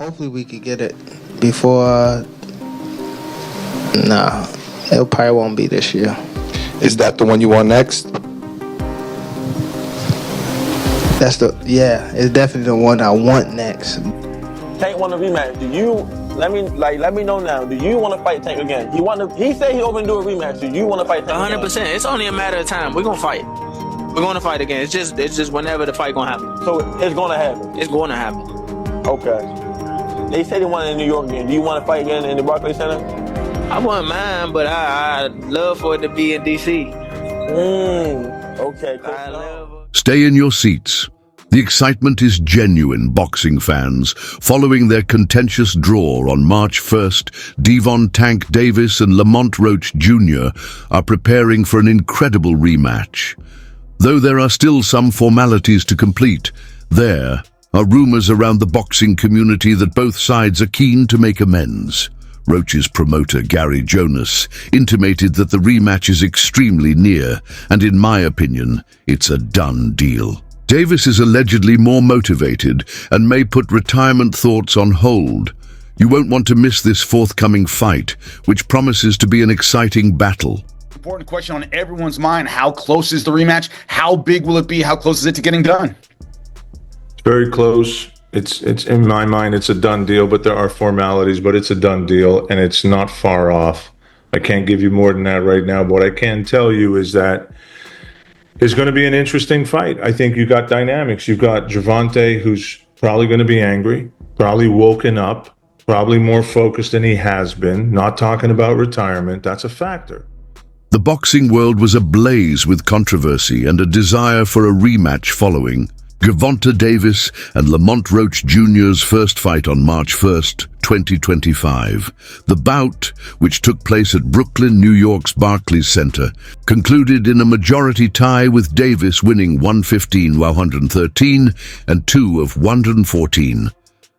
Hopefully we could get it before. Nah, it probably won't be this year. Is that the one you want next? It's definitely the one I want next. Tank want a rematch. Let me know now. Do you want to fight Tank again? He said he open to do a rematch. Do you want to fight Tank 100%. again? It's only a matter of time. We're gonna fight. We're gonna fight again. It's just whenever the fight gonna happen. So it's gonna happen. It's gonna happen. Okay. They say they want it in New York again. Do you want to fight again in the Barclays Center? I wouldn't mind, but I'd love for it to be in DC. Okay. Stay in your seats. The excitement is genuine, boxing fans. Following their contentious draw on March 1st, Gervonta "Tank" Davis and Lamont Roach Jr. are preparing for an incredible rematch. Though there are still some formalities to complete, there are rumors around the boxing community that both sides are keen to make amends. Roach's promoter, Gary Jonas, intimated that the rematch is extremely near, and in my opinion, it's a done deal. Davis is allegedly more motivated and may put retirement thoughts on hold. You won't want to miss this forthcoming fight, which promises to be an exciting battle. Important question on everyone's mind. How close is the rematch? How big will it be? How close is it to getting done? Very close. It's in my mind, it's a done deal, but there are formalities, but it's a done deal and it's not far off. I can't give you more than that right now, but what I can tell you is that it's going to be an interesting fight. I think you got dynamics. You've got Gervonta, who's probably going to be angry, probably woken up, probably more focused than he has been, not talking about retirement. That's a factor. The boxing world was ablaze with controversy and a desire for a rematch following Gervonta Davis and Lamont Roach Jr.'s first fight on March 1st, 2025. The bout, which took place at Brooklyn, New York's Barclays Center, concluded in a majority tie with Davis winning 115-113 and 2 of 114.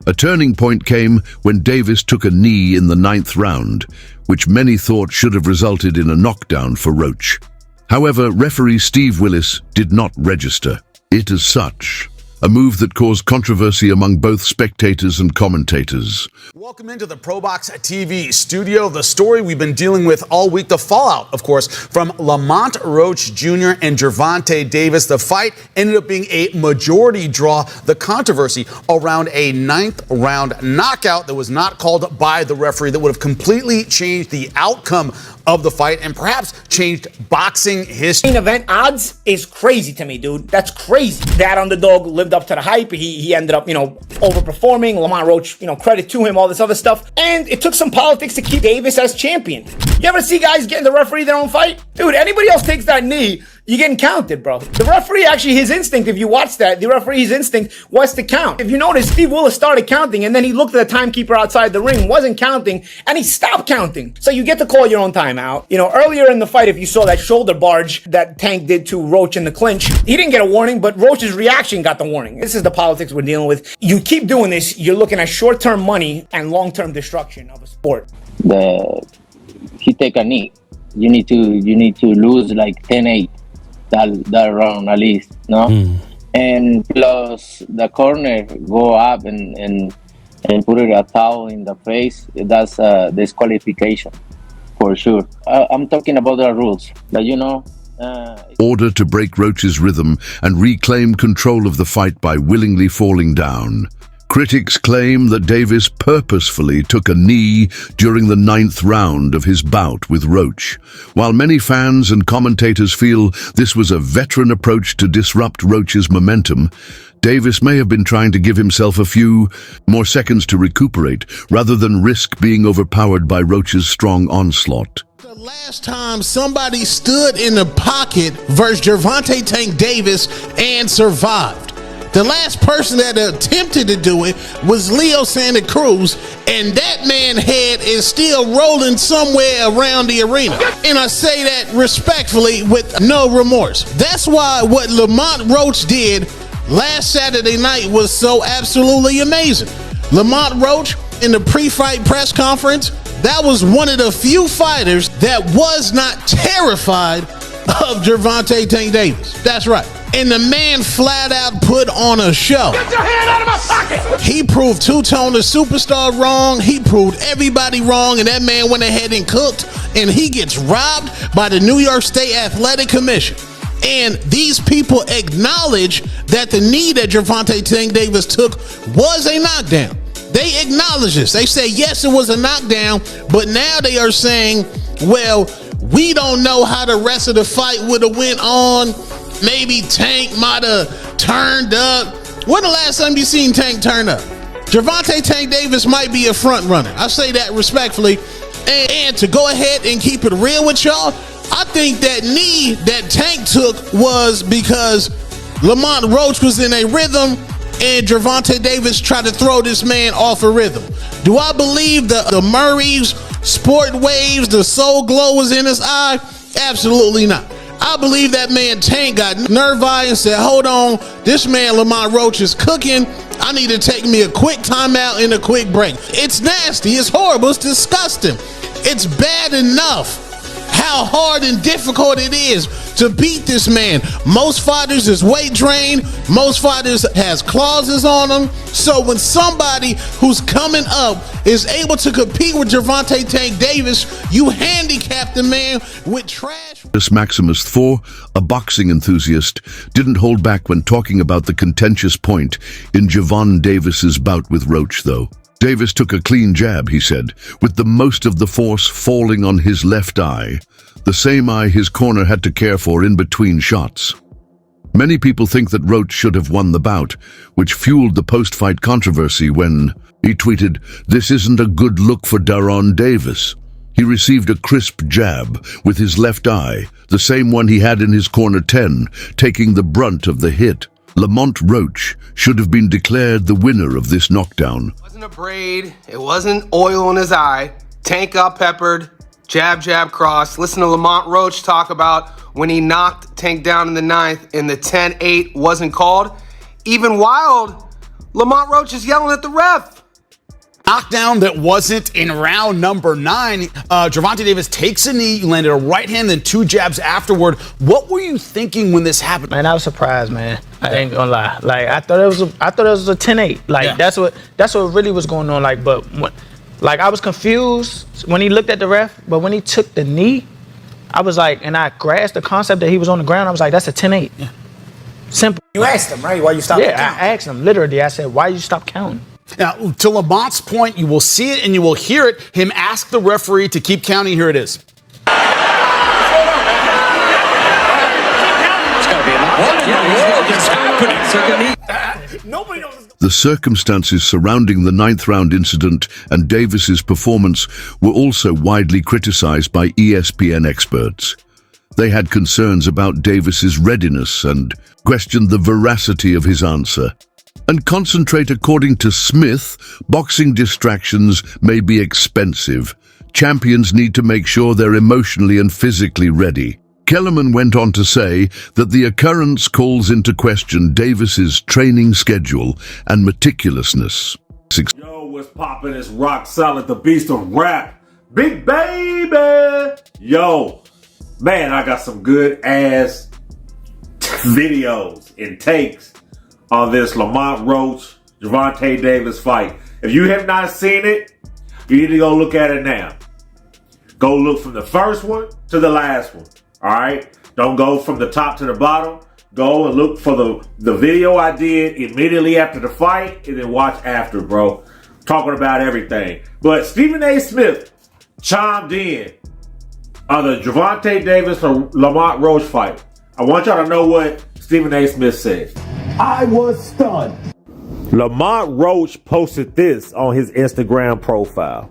A turning point came when Davis took a knee in the 9th round, which many thought should have resulted in a knockdown for Roach. However, referee Steve Willis did not register it as such, a move that caused controversy among both spectators and commentators. Welcome into the ProBox TV studio. The story we've been dealing with all week, the fallout, of course, from Lamont Roach Jr. and Gervonta Davis. The fight ended up being a majority draw. The controversy around a 9th round knockout that was not called by the referee that would have completely changed the outcome of the fight and perhaps changed boxing history. Main event odds is crazy to me, dude. That's crazy. That underdog lived up to the hype. He ended up, overperforming. Lamont Roach, credit to him, all this other stuff. And it took some politics to keep Davis as champion. You ever see guys getting the referee their own fight? Dude, anybody else takes that knee, you're getting counted, bro. The referee, actually, his instinct, if you watch that, the referee's instinct was to count. If you notice, Steve Willis started counting, and then he looked at the timekeeper outside the ring, wasn't counting, and he stopped counting. So you get to call your own timeout. Earlier in the fight, if you saw that shoulder barge that Tank did to Roach in the clinch, he didn't get a warning, but Roach's reaction got the warning. This is the politics we're dealing with. You keep doing this, you're looking at short-term money and long-term destruction of a sport. He take a knee. You need to lose like 10-8. That round at least, no? And plus the corner go up and put it a towel in the face. That's disqualification for sure. I'm talking about the rules, Order to break Roach's rhythm and reclaim control of the fight by willingly falling down. Critics claim that Davis purposefully took a knee during the 9th round of his bout with Roach. While many fans and commentators feel this was a veteran approach to disrupt Roach's momentum, Davis may have been trying to give himself a few more seconds to recuperate rather than risk being overpowered by Roach's strong onslaught. The last time somebody stood in the pocket versus Gervonta "Tank" Davis and survived. The last person that attempted to do it was Leo Santa Cruz, and that man's head is still rolling somewhere around the arena. And I say that respectfully with no remorse. That's why what Lamont Roach did last Saturday night was so absolutely amazing. Lamont Roach, in the pre-fight press conference, that was one of the few fighters that was not terrified of Gervonta "Tank" Davis. That's right. And the man flat out put on a show. Get your hand out of my pocket! He proved Two-Tone the Superstar wrong. He proved everybody wrong, and that man went ahead and cooked, and he gets robbed by the New York State Athletic Commission. And these people acknowledge that the knee that Gervonta Tank Davis took was a knockdown. They acknowledge this. They say, yes, it was a knockdown, but now they are saying, well, we don't know how the rest of the fight would have went on. Maybe Tank might have turned up. When the last time you seen Tank turn up? Gervonta Tank Davis might be a front runner. I say that respectfully. And to go ahead and keep it real with y'all, I think that knee that Tank took was because Lamont Roach was in a rhythm and Gervonta Davis tried to throw this man off a rhythm. Do I believe the Murray's sport waves, the soul glow was in his eye? Absolutely not. I believe that man Tank got nerve-eye and said, hold on, this man Lamont Roach is cooking. I need to take me a quick timeout and a quick break. It's nasty. It's horrible. It's disgusting. It's bad enough how hard and difficult it is to beat this man. Most fighters is weight drained. Most fighters has clauses on them. So when somebody who's coming up is able to compete with Gervonta Tank Davis, you handicap the man with trash. Maximus Thor, a boxing enthusiast, didn't hold back when talking about the contentious point in Gervonta Davis's bout with Roach, though. Davis took a clean jab, he said, with the most of the force falling on his left eye, the same eye his corner had to care for in between shots. Many people think that Roach should have won the bout, which fueled the post-fight controversy when he tweeted, "This isn't a good look for Gervonta Davis." He received a crisp jab with his left eye, the same one he had in his corner 10, taking the brunt of the hit. Lamont Roach should have been declared the winner of this knockdown. It wasn't a braid, it wasn't oil in his eye. Tank got peppered, jab, jab, cross. Listen to Lamont Roach talk about when he knocked Tank down in the 9th and the 10-8 wasn't called. Even Wild, Lamont Roach is yelling at the ref. Knockdown that wasn't in round number 9. Gervonta Davis takes a knee, you landed a right hand, then 2 jabs afterward. What were you thinking when this happened? Man, I was surprised, man. I ain't gonna lie. Like I thought it was a 10-8. Like that's what really was going on. Like, but like I was confused when he looked at the ref, but when he took the knee, I was like, and I grasped the concept that he was on the ground. I was like, that's a 10-8. Yeah. Simple. You asked him, right? Why you stopped counting? Yeah, I asked him literally. I said, why you stop counting? Now, to Lamont's point, you will see it and you will hear it. Him ask the referee to keep counting. Here it is. The circumstances surrounding the 9th round incident and Davis's performance were also widely criticized by ESPN experts. They had concerns about Davis's readiness and questioned the veracity of his answer. And concentrate, according to Smith, boxing distractions may be expensive. Champions need to make sure they're emotionally and physically ready. Kellerman went on to say that the occurrence calls into question Davis's training schedule and meticulousness. Yo, what's poppin'? It's Rock Solid, the beast of rap. Big baby! Yo, man, I got some good ass videos and takes on this Lamont Roach, Gervonta Davis fight. If you have not seen it, you need to go look at it now. Go look from the first one to the last one. All right? Don't go from the top to the bottom. Go and look for the video I did immediately after the fight and then watch after, bro. Talking about everything. But Stephen A. Smith chimed in on the Gervonta Davis or Lamont Roach fight. I want y'all to know what Stephen A. Smith said. I was stunned. Lamont Roach posted this on his Instagram profile.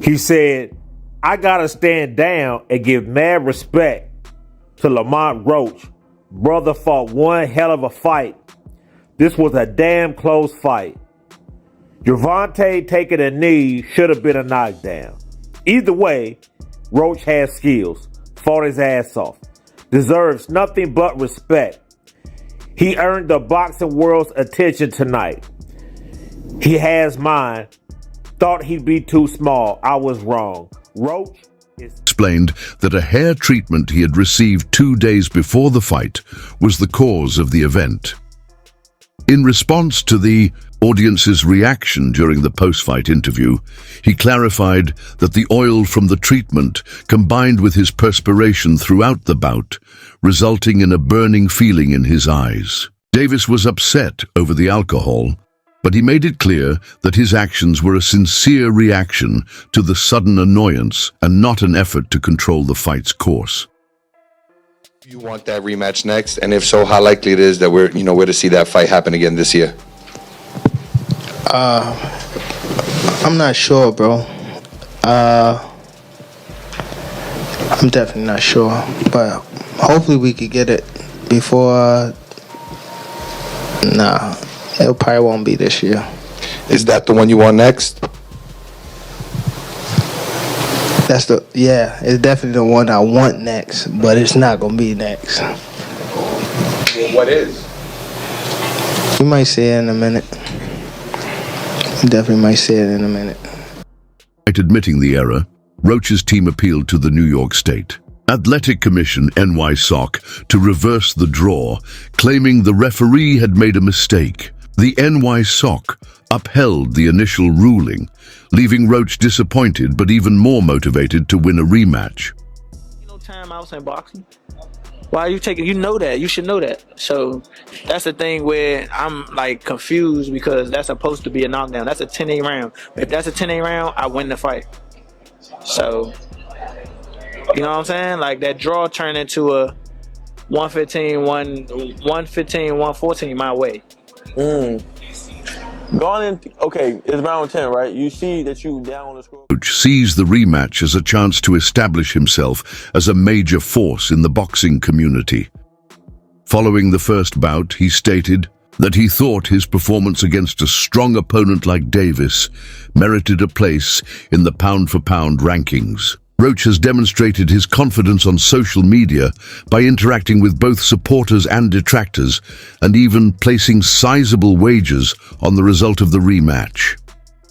He said, I gotta stand down and give mad respect to Lamont Roach. Brother fought one hell of a fight. This was a damn close fight. Gervonta taking a knee should have been a knockdown. Either way, Roach has skills, fought his ass off, deserves nothing but respect. He earned the boxing world's attention tonight. He has mine. Thought he'd be too small. I was wrong. Roach, explained that a hair treatment he had received 2 days before the fight was the cause of the event. In response to the audience's reaction during the post-fight interview, he clarified that the oil from the treatment combined with his perspiration throughout the bout, resulting in a burning feeling in his eyes. Davis was upset over the alcohol, but he made it clear that his actions were a sincere reaction to the sudden annoyance and not an effort to control the fight's course. You want that rematch next? And if so, how likely it is that we're to see that fight happen again this year? I'm not sure, bro. I'm definitely not sure, but hopefully we could get it before. Nah, it probably won't be this year. Is that the one you want next? It's definitely the one I want next, but it's not gonna be next. Well, what is? You might see it in a minute. You definitely might see it in a minute. Admitting the error, Roach's team appealed to the New York State Athletic Commission NYSOC to reverse the draw, claiming the referee had made a mistake. The NYSOC upheld the initial ruling, leaving Roach disappointed but even more motivated to win a rematch. No timeouts in boxing. Why are you taking? You know that. You should know that. So that's the thing where I'm like confused because that's supposed to be a knockdown. That's a 10-8 round. If that's a 10-8 round, I win the fight. So you know what I'm saying? Like that draw turned into a 115-114 my way. Going in, okay, it's round 10, right? You see that you down on the score. Roach sees the rematch as a chance to establish himself as a major force in the boxing community. Following the first bout, he stated that he thought his performance against a strong opponent like Davis merited a place in the pound-for-pound rankings. Roach has demonstrated his confidence on social media by interacting with both supporters and detractors, and even placing sizable wagers on the result of the rematch.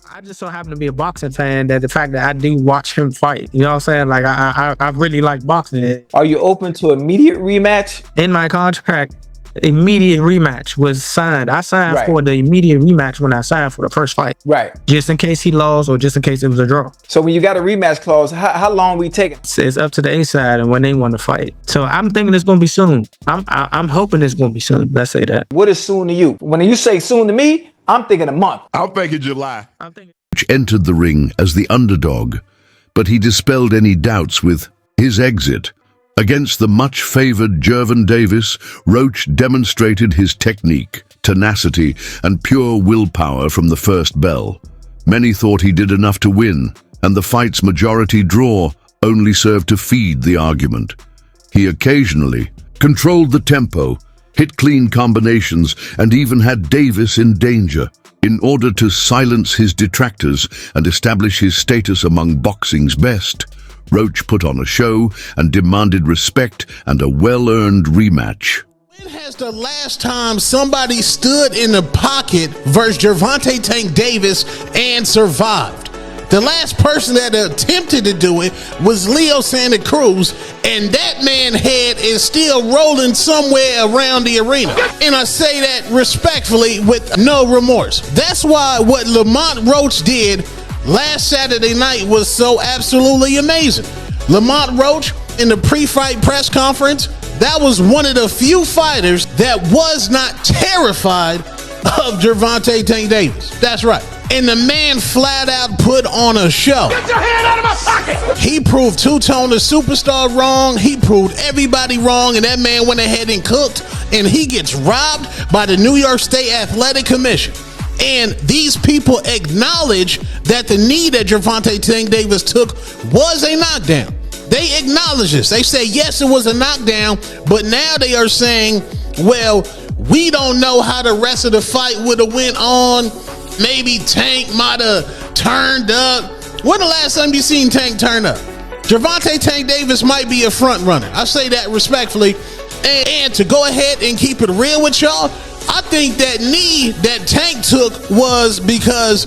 I just so happen to be a boxing fan that the fact that I do watch him fight, you know what I'm saying? Like I really like boxing. Are you open to immediate rematch? In my contract, immediate rematch was signed. I signed for the immediate rematch when I signed for the first fight. Right. Just in case he lost or just in case it was a draw. So when you got a rematch clause, how long we taking? It's up to the A side and when they want to fight. So I'm thinking it's going to be soon. I'm hoping it's going to be soon. Let's say that. What is soon to you? When you say soon to me, I'm thinking a month. I'm thinking July. Roach entered the ring as the underdog, but he dispelled any doubts with his exit. Against the much-favored Gervonta Davis, Roach demonstrated his technique, tenacity, and pure willpower from the first bell. Many thought he did enough to win, and the fight's majority draw only served to feed the argument. He occasionally controlled the tempo, hit clean combinations, and even had Davis in danger. In order to silence his detractors and establish his status among boxing's best, Roach put on a show and demanded respect and a well-earned rematch. When has the last time somebody stood in the pocket versus Gervonta Tank Davis and survived? The last person that attempted to do it was Leo Santa Cruz, and that man's head is still rolling somewhere around the arena. And I say that respectfully with no remorse. That's why what Lamont Roach did last Saturday night was so absolutely amazing. Lamont Roach, in the pre-fight press conference, that was one of the few fighters that was not terrified of Gervonta Tank Davis. That's right. And the man flat out put on a show. Get your hand out of my pocket! He proved Two-Tone the Superstar wrong. He proved everybody wrong, and that man went ahead and cooked, and he gets robbed by the New York State Athletic Commission. And these people acknowledge that the knee that Gervonta Tank Davis took was a knockdown. They acknowledge this. They say, yes, it was a knockdown, but now they are saying, well, we don't know how the rest of the fight would have went on. Maybe Tank might have turned up. When the last time you seen Tank turn up? Gervonta Tank Davis might be a front runner. I say that respectfully. And to go ahead and keep it real with y'all, I think that knee that Tank took was because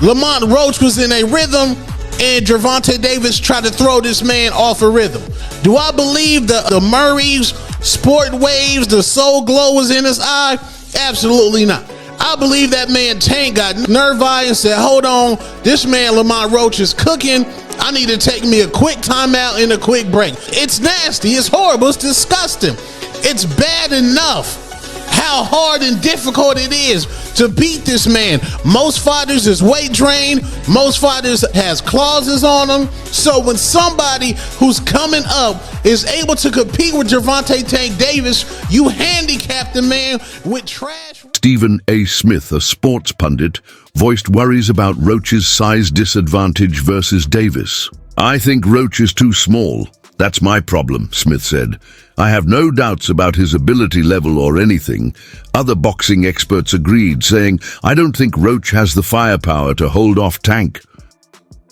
Lamont Roach was in a rhythm and Gervonta Davis try to throw this man off a rhythm. Do I believe the Murray's sport waves, the soul glow was in his eye? Absolutely not. I believe that man Tank got nerve-eye and said, hold on, this man Lamont Roach is cooking. I need to take me a quick timeout and a quick break. It's nasty. It's horrible. It's disgusting. It's bad enough how hard and difficult it is to beat this man. Most fighters is weight drained. Most fighters has clauses on them. So when somebody who's coming up is able to compete with Gervonta Tank Davis, you handicap the man with trash. Stephen A. Smith, a sports pundit, voiced worries about Roach's size disadvantage versus Davis. I think Roach is too small. That's my problem, Smith said. I have no doubts about his ability level or anything. Other boxing experts agreed, saying, I don't think Roach has the firepower to hold off Tank.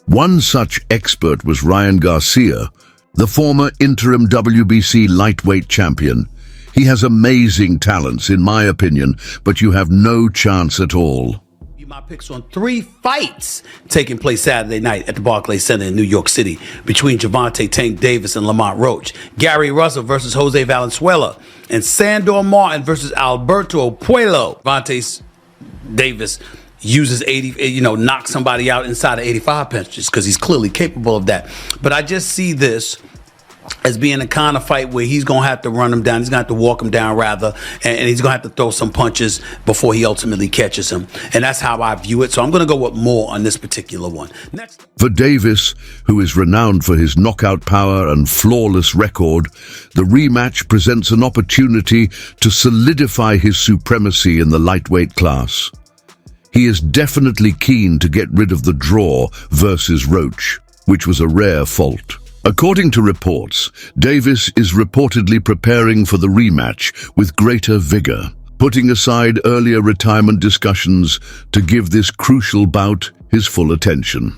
One such expert was Ryan Garcia, the former interim WBC lightweight champion. He has amazing talents, in my opinion, but you have no chance at all. My picks on 3 fights taking place Saturday night at the Barclays Center in New York City between Gervonta Tank Davis and Lamont Roach, Gary Russell versus Jose Valenzuela, and Sandor Martin versus Alberto Puello. Gervonta Davis uses knocks somebody out inside of 85 punches because he's clearly capable of that. But I just see this as being a kind of fight where he's going to have to run him down. He's going to have to walk him down, rather, and he's going to have to throw some punches before he ultimately catches him. And that's how I view it. So I'm going to go with more on this particular one. Next. For Davis, who is renowned for his knockout power and flawless record, the rematch presents an opportunity to solidify his supremacy in the lightweight class. He is definitely keen to get rid of the draw versus Roach, which was a rare fault. According to reports, Davis is reportedly preparing for the rematch with greater vigor, putting aside earlier retirement discussions to give this crucial bout his full attention.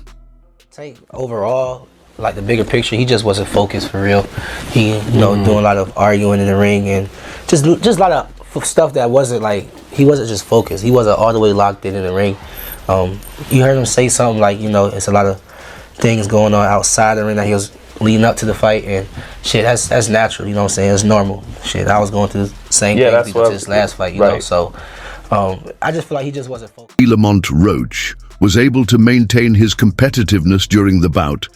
Overall, like the bigger picture, he just wasn't focused for real. He, doing a lot of arguing in the ring and just a lot of stuff that wasn't like, he wasn't just focused. He wasn't all the way locked in the ring. You heard him say something like, it's a lot of things going on outside the ring that he was leading up to the fight, and shit, that's natural, you know what I'm saying? It's normal. Shit, I was going through the same thing to this last fight, you know, so I just feel like he just wasn't focused. Lamont Roach was able to maintain his competitiveness during the bout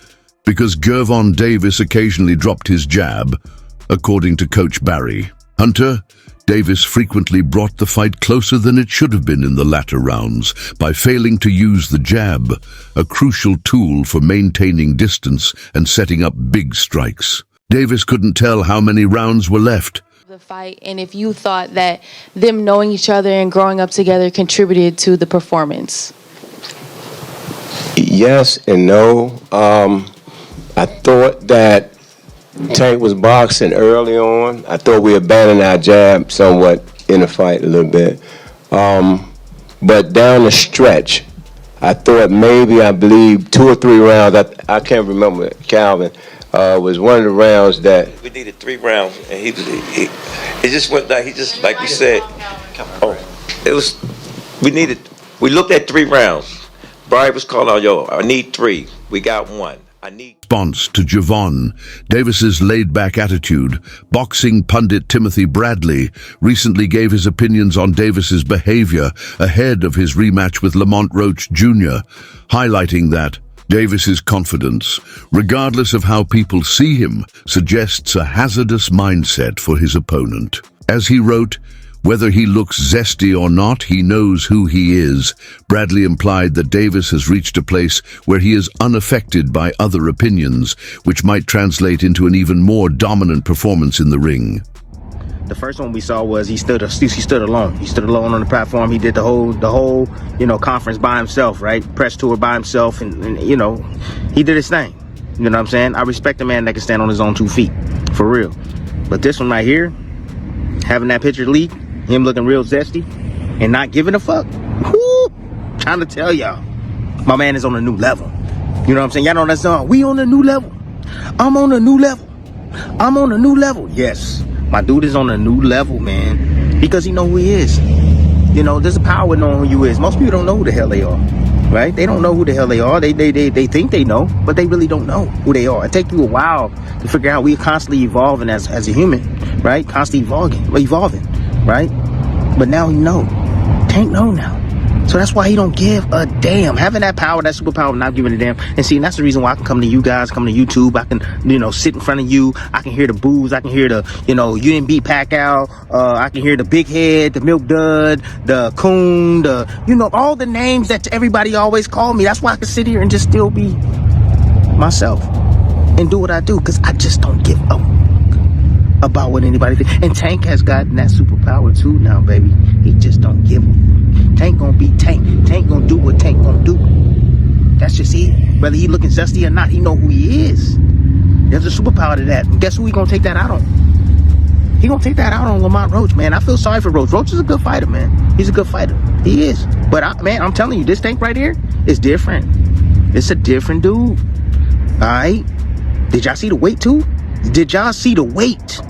because Gervonta Davis occasionally dropped his jab, according to Coach Barry Hunter. Davis frequently brought the fight closer than it should have been in the latter rounds by failing to use the jab, a crucial tool for maintaining distance and setting up big strikes. Davis couldn't tell how many rounds were left. The fight, and if you thought that them knowing each other and growing up together contributed to the performance. Yes and no. I thought that Tank was boxing early on. I thought we abandoned our jab somewhat in the fight a little bit. But down the stretch, I thought maybe, I believe, 2 or 3 rounds, I can't remember, Calvin, was one of the rounds that... We needed 3 rounds, and he just went down, he just, like we said, we looked at 3 rounds. Brian was calling out, I need 3. We got 1. Response to Gervonta Davis's laid-back attitude, boxing pundit Timothy Bradley recently gave his opinions on Davis's behavior ahead of his rematch with Lamont Roach Jr., highlighting that Davis's confidence, regardless of how people see him, suggests a hazardous mindset for his opponent. As he wrote, whether he looks zesty or not, he knows who he is. Bradley implied that Davis has reached a place where he is unaffected by other opinions, which might translate into an even more dominant performance in the ring. The first one we saw was he stood alone. He stood alone on the platform. He did the whole conference by himself, right? Press tour by himself, and he did his thing. You know what I'm saying? I respect a man that can stand on his own 2 feet, for real. But this one right here, having that picture leak, him looking real zesty and not giving a fuck. Woo! Trying to tell y'all, my man is on a new level. You know what I'm saying? Y'all know that song? We on a new level. I'm on a new level. I'm on a new level. Yes, my dude is on a new level, man, because he know who he is. There's a power in knowing who you is. Most people don't know who the hell they are. right? They don't know who the hell they are. They think they know, but they really don't know who they are. It takes you a while to figure out. We're constantly evolving as a human, right? Constantly evolving, right? But now he know. Tank know now. So that's why he don't give a damn. Having that power, that superpower, not giving a damn. And see, that's the reason why I can come to you guys, come to YouTube. I can, sit in front of you. I can hear the boos. I can hear the, you didn't beat Pacquiao. I can hear the big head, the milk dud, the coon, the, all the names that everybody always call me. That's why I can sit here and just still be myself and do what I do. Because I just don't give a about what anybody thinks. And Tank has gotten that superpower too now, baby. He just don't give a. Tank gonna be Tank. Tank gonna do what Tank gonna do. That's just it. Whether he looking zesty or not, he know who he is. There's a superpower to that. And guess who he gonna take that out on? He gonna take that out on Lamont Roach, man. I feel sorry for Roach. Roach is a good fighter, man. He's a good fighter. He is. But I'm telling you, this Tank right here is different. It's a different dude. Alright? Did y'all see the weight too? Did y'all see the weight?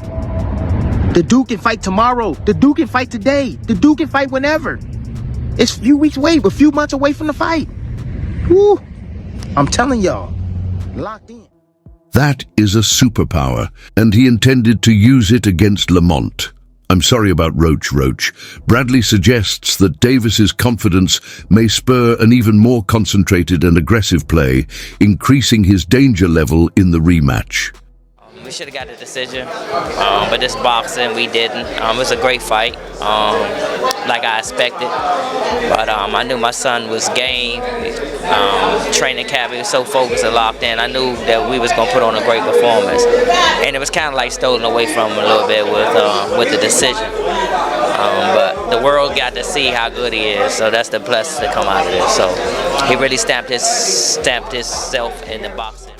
The dude can fight tomorrow. The dude can fight today. The dude can fight whenever. It's a few weeks away, a few months away from the fight. Woo! I'm telling y'all, locked in. That is a superpower, and he intended to use it against Lamont. I'm sorry about Roach. Bradley suggests that Davis's confidence may spur an even more concentrated and aggressive play, increasing his danger level in the rematch. We should have got the decision, but this boxing, we didn't. It was a great fight, like I expected. But I knew my son was game. Training camp, he was so focused and locked in. I knew that we was going to put on a great performance. And it was kind of like stolen away from him a little bit with the decision. But the world got to see how good he is, so that's the plus to come out of this. So he really stamped himself in the boxing.